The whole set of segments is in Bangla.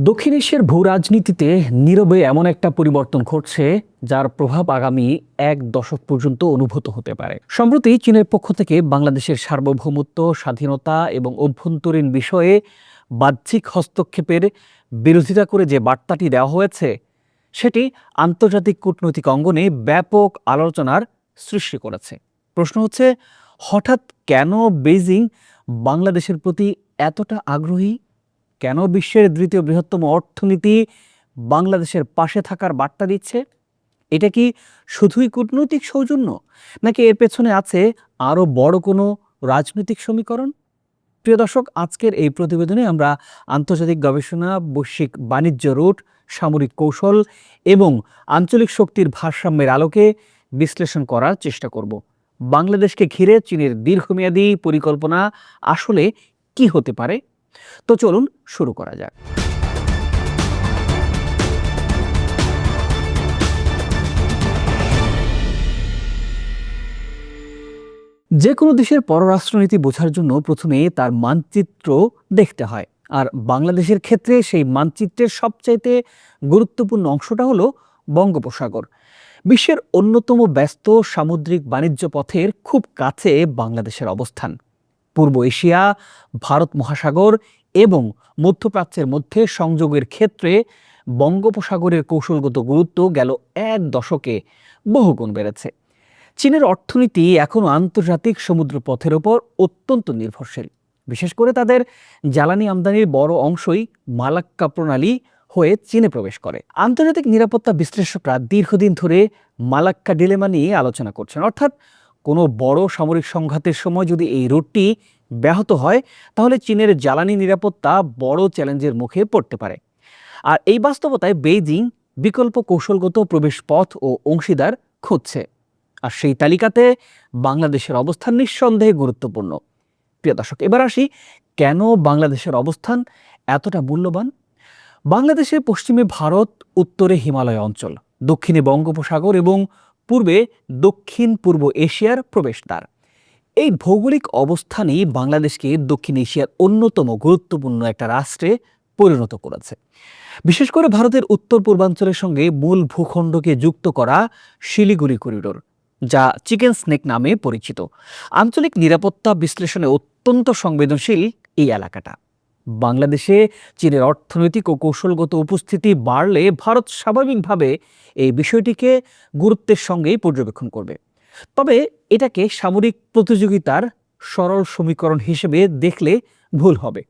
দক্ষিণ এশিয়ার ভূ রাজনীতিতে নীরবে এমন একটা পরিবর্তন ঘটছে যার প্রভাব আগামী এক দশক পর্যন্ত অনুভূত হতে পারে। সম্প্রতি চীনের পক্ষ থেকে বাংলাদেশের সার্বভৌমত্ব, স্বাধীনতা এবং অভ্যন্তরীণ বিষয়ে বাহ্যিক হস্তক্ষেপের বিরোধিতা করে যে বার্তাটি দেওয়া হয়েছে, সেটি আন্তর্জাতিক কূটনৈতিক অঙ্গনে ব্যাপক আলোচনার সৃষ্টি করেছে। প্রশ্ন হচ্ছে, হঠাৎ কেন বেইজিং বাংলাদেশের প্রতি এতটা আগ্রহী? কেন বিশ্বের দ্বিতীয় বৃহত্তম অর্থনীতি বাংলাদেশের পাশে থাকার বার্তা দিচ্ছে? এটা কি শুধুই কূটনৈতিক সৌজন্য, নাকি এর পেছনে আছে আরও বড় কোনো রাজনৈতিক সমীকরণ? প্রিয় দর্শক, আজকের এই প্রতিবেদনে আমরা আন্তর্জাতিক গবেষণা, বৈশ্বিক বাণিজ্য রুট, সামরিক কৌশল এবং আঞ্চলিক শক্তির ভারসাম্যের আলোকে বিশ্লেষণ করার চেষ্টা করব। বাংলাদেশকে ঘিরে চীনের দীর্ঘমেয়াদী পরিকল্পনা আসলে কি হতে পারে? তো চলুন শুরু করা যাক। যে কোনো দেশের পররাষ্ট্রনীতি বোঝার জন্য প্রথমে তার মানচিত্র দেখতে হয়, আর বাংলাদেশের ক্ষেত্রে সেই মানচিত্রের সবচাইতে গুরুত্বপূর্ণ অংশটা হলো বঙ্গোপসাগর। বিশ্বের অন্যতম ব্যস্ত সামুদ্রিক বাণিজ্য পথের খুব কাছে বাংলাদেশের অবস্থান। পূর্ব এশিয়া, ভারত মহাসাগর এবং মধ্যপ্রাচ্যের মধ্যে সংযোগের ক্ষেত্রে বঙ্গোপসাগরের কৌশলগত গুরুত্ব গেল এক দশকে বহুগুণ বেড়েছে। চীনের অর্থনীতি এখনও আন্তর্জাতিক সমুদ্রপথের ওপর অত্যন্ত নির্ভরশীল। বিশেষ করে তাদের জ্বালানি আমদানির বড় অংশই মালাক্কা প্রণালী হয়ে চীনে প্রবেশ করে। আন্তর্জাতিক নিরাপত্তা বিশ্লেষকরা দীর্ঘদিন ধরে মালাক্কা ডিলেমা নিয়ে আলোচনা করছেন। অর্থাৎ কোনো বড় সামরিক সংঘাতের সময় যদি এই রুটটি ব্যাহত হয়, তাহলে চীনের জ্বালানি নিরাপত্তা বড় চ্যালেঞ্জের মুখে পড়তে পারে। আর এই বাস্তবতায় বেইজিং বিকল্প কৌশলগত প্রবেশ পথ ও অংশীদার খুঁজছে। আর সেই তালিকাতে বাংলাদেশের অবস্থান নিঃসন্দেহে গুরুত্বপূর্ণ। প্রিয় দর্শক, এবার আসি কেন বাংলাদেশের অবস্থান এতটা মূল্যবান। বাংলাদেশের পশ্চিমে ভারত, উত্তরে হিমালয় অঞ্চল, দক্ষিণে বঙ্গোপসাগর এবং পূর্বে দক্ষিণ পূর্ব এশিয়ার প্রবেশদ্বার। এই ভৌগোলিক অবস্থানই বাংলাদেশকে দক্ষিণ এশিয়ার অন্যতম গুরুত্বপূর্ণ একটা রাষ্ট্রে পরিণত করেছে। বিশেষ করে ভারতের উত্তর পূর্বাঞ্চলের সঙ্গে মূল ভূখণ্ডকে যুক্ত করা শিলিগুড়ি করিডোর, যা চিকেন স্নেক নামে পরিচিত, আঞ্চলিক নিরাপত্তা বিশ্লেষণে অত্যন্ত সংবেদনশীল এই এলাকাটা। বাংলাদেশে চীনের অর্থনৈতিক ও কৌশলগত উপস্থিতি বাড়লে ভারত স্বাভাবিকভাবে এই বিষয়টিকে গুরুত্বের সঙ্গেই পর্যবেক্ষণ করবে। তবে এটাকে সামরিক প্রতিযোগিতার সরল সমীকরণ হিসেবে দেখলে ভুল হবে।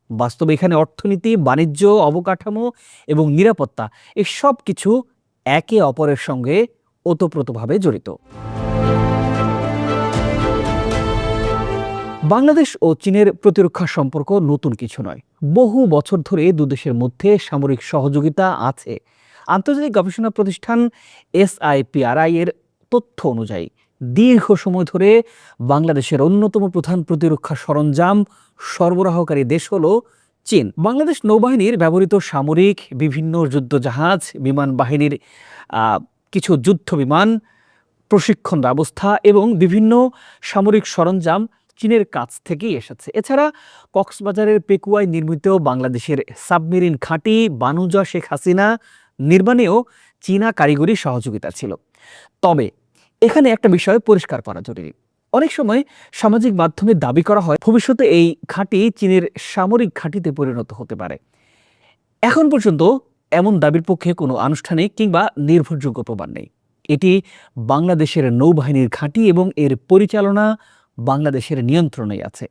বাস্তবে এখানে অর্থনীতি, বাণিজ্য, অবকাঠামো এবং নিরাপত্তা এই সব কিছু একে অপরের সঙ্গে ওতপ্রোতভাবে জড়িত। বাংলাদেশ ও চীনের প্রতিরক্ষা সম্পর্ক নতুন কিছু নয়। বহু বছর ধরে দুদেশের মধ্যে সামরিক সহযোগিতা আছে। আন্তর্জাতিক গবেষণা প্রতিষ্ঠান SIPRI এর তথ্য অনুযায়ী দীর্ঘ সময় ধরে বাংলাদেশের অন্যতম প্রধান প্রতিরক্ষা সরঞ্জাম সরবরাহকারী দেশ হলো চীন। বাংলাদেশ নৌবাহিনীর ব্যবহৃত সামরিক বিভিন্ন যুদ্ধজাহাজ, বিমান বাহিনীর কিছু যুদ্ধ বিমান, প্রশিক্ষণ ব্যবস্থা এবং বিভিন্ন সামরিক সরঞ্জাম চীনের কাছ থেকেই এসেছে। এছাড়া কক্সবাজারের পেকুয়ায় নির্মিত বাংলাদেশের সাবমেরিন ঘাঁটি বানুজা শেখ হাসিনা নির্মাণেও চীনা কারিগরি সহযোগিতা ছিল। তবে এখানে একটা বিষয় পরিষ্কার করা জরুরি। অনেক সময় সামাজিক মাধ্যমে দাবি করা হয় ভবিষ্যতে এই ঘাঁটি চীনের সামরিক ঘাঁটিতে পরিণত হতে পারে। এখন পর্যন্ত এমন দাবির পক্ষে কোনো আনুষ্ঠানিক কিংবা নির্ভরযোগ্য প্রমাণ নেই। এটি বাংলাদেশের নৌবাহিনীর ঘাঁটি এবং এর পরিচালনা বাংলাদেশের নিয়ন্ত্রণেই আছে।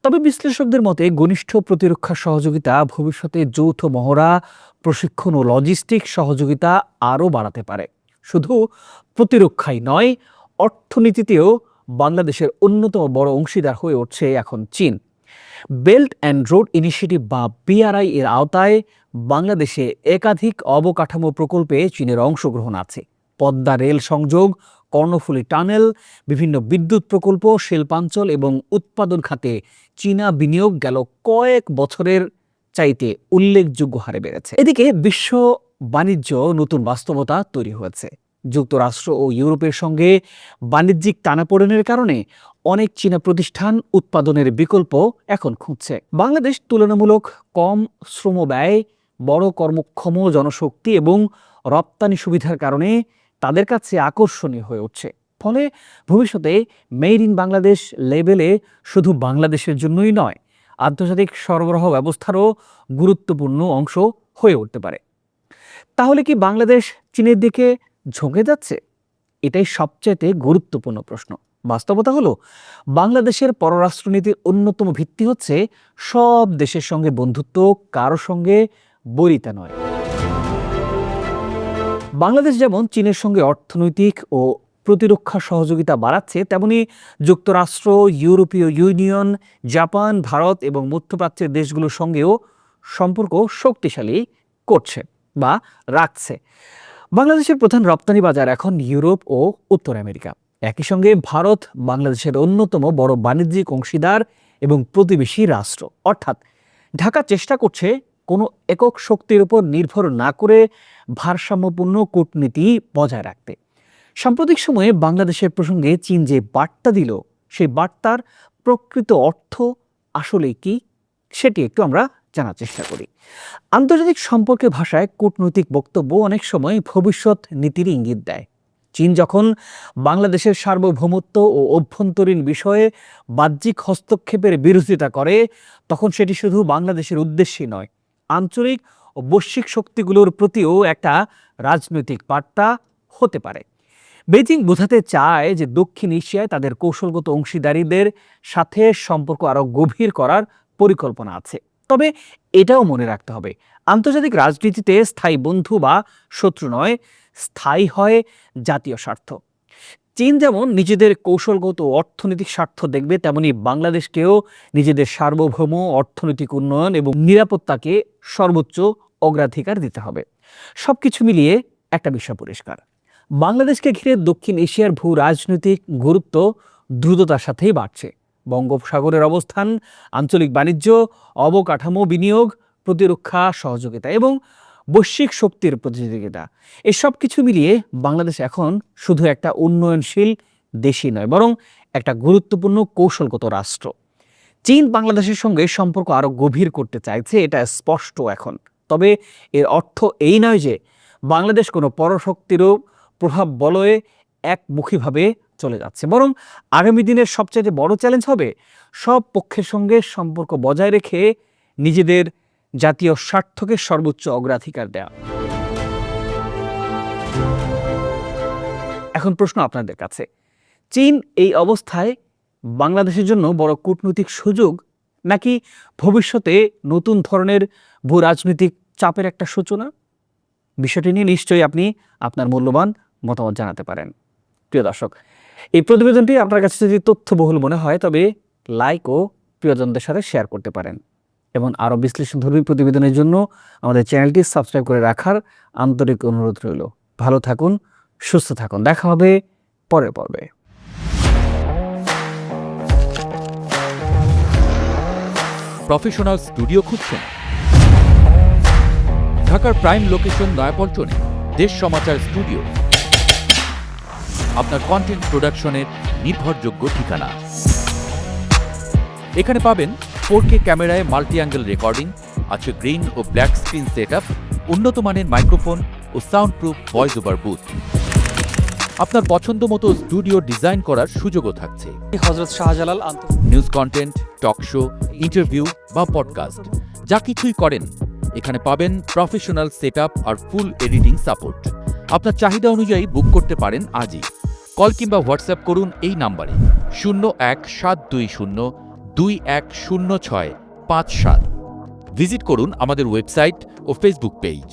তবে বিশ্লেষকদের মতে ঘনিষ্ঠ প্রতিরক্ষা সহযোগিতা ভবিষ্যতে যৌথ মহড়া, প্রশিক্ষণ ও লজিস্টিক সহযোগিতা আরও বাড়াতে পারে। শুধু প্রতিরক্ষাই নয়, অর্থনীতিতেও বাংলাদেশের অন্যতম বড় অংশীদার হয়ে উঠছে এখন চীন। বেল্ট অ্যান্ড রোড ইনিশিয়েটিভ বা BRI এর আওতায় বাংলাদেশে একাধিক অবকাঠামো প্রকল্পে চীনের অংশগ্রহণ আছে। পদ্মা রেল সংযোগ, কর্ণফুলী টানেল, বিভিন্ন বিদ্যুৎ প্রকল্প, শিল্পাঞ্চল এবং উৎপাদন খাতে চীনা বিনিয়োগ গেল কয়েক বছরের চাইতে উল্লেখযোগ্য হারে বেড়েছে। এদিকে বিশ্ব বাণিজ্য নতুন বাস্তবতা তৈরি হয়েছে। যুক্তরাষ্ট্র ও ইউরোপের সঙ্গে বাণিজ্যিক টানাপোড়েনের কারণে অনেক চীনা প্রতিষ্ঠান উৎপাদনের বিকল্প এখন খুঁজছে। বাংলাদেশ তুলনামূলক কম শ্রম ব্যয়, বড় কর্মক্ষম জনশক্তি এবং রপ্তানি সুবিধার কারণে তাদের কাছে আকর্ষণীয় হয়ে উঠছে। ফলে ভবিষ্যতে মেড ইন বাংলাদেশ লেবেলে শুধু বাংলাদেশের জন্যই নয়, আন্তর্জাতিক সরবরাহ ব্যবস্থারও গুরুত্বপূর্ণ অংশ হয়ে উঠতে পারে। তাহলে কি বাংলাদেশ চীনের দিকে ঝুঁকে যাচ্ছে? এটাই সবচেয়ে গুরুত্বপূর্ণ প্রশ্ন। বাস্তবতা হলো, বাংলাদেশের পররাষ্ট্রনীতির অন্যতম ভিত্তি হচ্ছে সব দেশের সঙ্গে বন্ধুত্ব, কারো সঙ্গে বৈরিতা নয়। বাংলাদেশ যেমন চীনের সঙ্গে অর্থনৈতিক ও প্রতিরক্ষা সহযোগিতা বাড়াচ্ছে, তেমনি যুক্তরাষ্ট্র, ইউরোপীয় ইউনিয়ন, জাপান, ভারত এবং মধ্যপ্রাচ্যের দেশগুলোর সঙ্গেও সম্পর্ক শক্তিশালী করছে বা রাখছে। বাংলাদেশের প্রধান রপ্তানি বাজার এখন ইউরোপ ও উত্তর আমেরিকা। একই সঙ্গে ভারত বাংলাদেশের অন্যতম বড় বাণিজ্যিক অংশীদার এবং প্রতিবেশী রাষ্ট্র। অর্থাৎ ঢাকা চেষ্টা করছে কোনো একক শক্তির উপর নির্ভর না করে ভারসাম্যপূর্ণ কূটনীতি বজায় রাখতে। সাম্প্রতিক সময়ে বাংলাদেশের প্রসঙ্গে চীন যে বার্তা দিল, সেই বার্তার প্রকৃত অর্থ আসলে কি, সেটি একটু আমরা জানার চেষ্টা করি। আন্তর্জাতিক সম্পর্কের ভাষায় কূটনৈতিক বক্তব্য অনেক সময় ভবিষ্যৎ নীতির ইঙ্গিত দেয়। চীন যখন বাংলাদেশের সার্বভৌমত্ব ও অভ্যন্তরীণ বিষয়ে বাহ্যিক হস্তক্ষেপের বিরোধিতা করে, তখন সেটি শুধু বাংলাদেশের উদ্দেশ্যে নয়, আঞ্চলিক ও বৈশ্বিক শক্তিগুলোর প্রতিও একটা রাজনৈতিক বার্তা হতে পারে। বেজিং বোঝাতে চায় যে দক্ষিণ এশিয়ায় তাদের কৌশলগত অংশীদারিদের সাথে সম্পর্ক আরও গভীর করার পরিকল্পনা আছে। তবে এটাও মনে রাখতে হবে, আন্তর্জাতিক রাজনীতিতে স্থায়ী বন্ধু বা শত্রু নয়, স্থায়ী হয় জাতীয় স্বার্থ। চীন যেমন নিজেদের কৌশলগত অর্থনৈতিক স্বার্থ দেখবে, তেমনি বাংলাদেশকেও নিজেদের সার্বভৌম অর্থনৈতিক উন্নয়ন এবং নিরাপত্তাকে সর্বোচ্চ অগ্রাধিকার দিতে হবে। সবকিছু মিলিয়ে একটা বিষয় পরিষ্কার, বাংলাদেশকে ঘিরে দক্ষিণ এশিয়ার ভূ রাজনৈতিক গুরুত্ব দ্রুততার সাথেই বাড়ছে। বঙ্গোপসাগরের অবস্থান, আঞ্চলিক বাণিজ্য, অবকাঠামো বিনিয়োগ, প্রতিরক্ষা সহযোগিতা এবং বৈশ্বিক শক্তির প্রতিযোগিতা, এসব কিছু মিলিয়ে বাংলাদেশ এখন শুধু একটা উন্নয়নশীল দেশই নয়, বরং একটা গুরুত্বপূর্ণ কৌশলগত রাষ্ট্র। চীন বাংলাদেশের সঙ্গে সম্পর্ক আরও গভীর করতে চাইছে, এটা স্পষ্ট এখন। তবে এর অর্থ এই নয় যে বাংলাদেশ কোনো পরশক্তিরও প্রভাব বলয়ে একমুখীভাবে চলে যাচ্ছে, বরং আগামী দিনের সবচেয়ে বড় চ্যালেঞ্জ হবে সব পক্ষের সঙ্গে সম্পর্ক বজায় রেখে নিজেদের জাতীয় স্বার্থকে সর্বোচ্চ অগ্রাধিকার দেওয়া। এখন প্রশ্ন আপনাদের কাছে, চীন এই অবস্থায় বাংলাদেশের জন্য বড় কূটনৈতিক সুযোগ, নাকি ভবিষ্যতে নতুন ধরনের ভূ রাজনৈতিক চাপের একটা সূচনা? বিষয়টি নিয়ে নিশ্চয়ই আপনি আপনার মূল্যবান মতামত জানাতে পারেন। প্রিয় দর্শক, এই প্রতিবেদনটি আপনার কাছে যদি তথ্যবহুল মনে হয়, তবে লাইক ও প্রিয়জনদের সাথে শেয়ার করতে পারেন এবং আরও বিশ্লেষণধর্মী প্রতিবেদনের জন্য আমাদের চ্যানেলটি সাবস্ক্রাইব করে রাখার আন্তরিক অনুরোধ রইল। ভালো থাকুন, সুস্থ থাকুন, দেখা হবে পরের পর্বে। প্রফেশনাল স্টুডিও খুঁজছেন? ঢাকার প্রাইম লোকেশন নয়াপল্টনে দেশ সমাচার স্টুডিও আপনার কন্টেন্ট প্রোডাকশনের নির্ভরযোগ্য ঠিকানা। এখানে পাবেন 4K ক্যামেরায় মাল্টি অ্যাঙ্গেল রেকর্ডিং, আছে গ্রিন ও ব্ল্যাক স্ক্রিন সেটআপ, উন্নত মানের মাইক্রোফোন ও sound proof voice over booth. আপনার পছন্দ মতো স্টুডিও ডিজাইন করার সুযোগও থাকছে। Hazrat Shahjalal news content, talk show, interview বা পডকাস্ট, যা কিছুই করেন এখানে পাবেন প্রফেশনাল সেটআপ আর ফুল এডিটিং সাপোর্ট। আপনার চাহিদা অনুযায়ী বুক করতে পারেন আজই। কল কিংবা হোয়াটসঅ্যাপ করুন এই নাম্বারে 017202106557। ভিজিট করুন আমাদের ওয়েবসাইট ও ফেসবুক পেজ।